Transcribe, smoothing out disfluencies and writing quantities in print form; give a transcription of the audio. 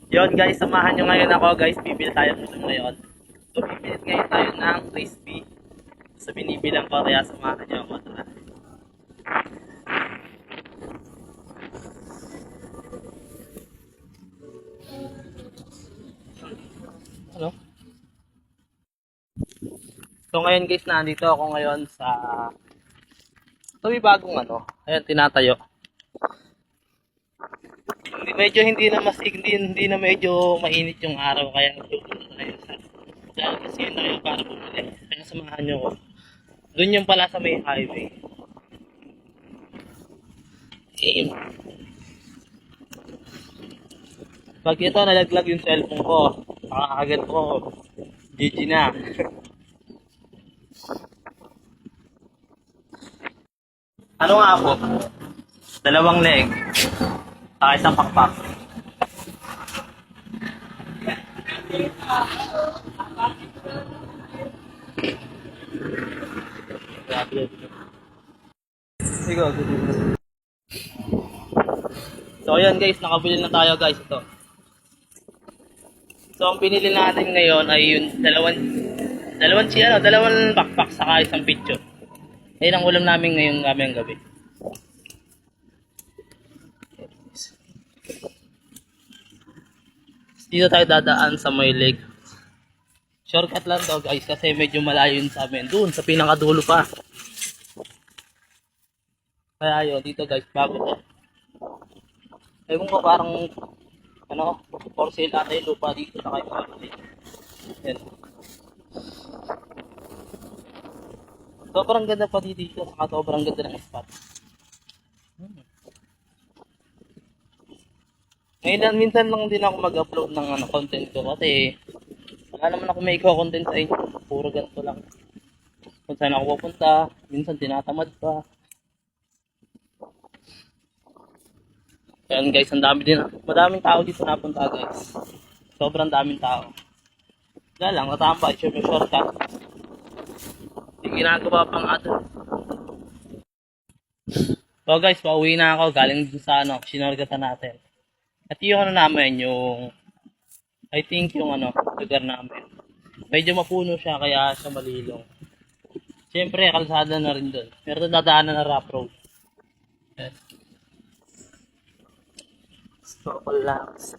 Yon guys, samahan nyo ngayon ako guys. Bibili tayo nito ngayon. So bibili ngayon tayo ng crispy. So binibilang ko kaya samahan nyo ako. Tara. Ano? So ngayon guys, nandito ako ngayon sa may bagong ayan tinatayo. Hindi na hindi na medyo mainit yung araw kaya nagtutuloy tayo sa dahil kasi yun tayo para bumili. Kaya samahan nyo ko. Doon yung pala sa may highway. Pag ito nalaglag yung cellphone ko, nakakagat ko. GG na. Ano nga po? Dalawang leg. Saka isang pakpak. Sige, so ayan guys, nakabili na tayo guys ito. So ang pinili natin ngayon ay yung dalawang pakpak saka isang picture. Ayun ang ulam namin ngayong gabi. Dito tayo dadaan sa may lake. Shortcut lang to guys kasi medyo malayo yun sa amin. Doon sa pinakadulo pa. Kaya yun, dito guys, bago to. Ewan ko parang, for sale ata yung lupa dito sa kayo mga. Yan. Sobrang ganda pa dito, saka sobrang ganda ng spot. Ngayon, minsan lang din ako mag-upload ng content ko kasi wala naman ako may content sa inyo. Puro ganito lang. Kung saan ako pupunta, minsan tinatamad pa. Ayan guys, ang dami din. Madaming tao dito napunta guys. Sobrang daming tao. Wala lang, natambay. Siyempre shortcut. Hindi ginagawa pang ato. So guys, pauwi na ako. Galing dun sa sinorgatan natin. At yung namin, I think yung lugar namin. Medyo mapuno siya kaya siya malilong. Siyempre, kalsada na rin doon. Pero dadaanan na rough road. Yes. So, relax.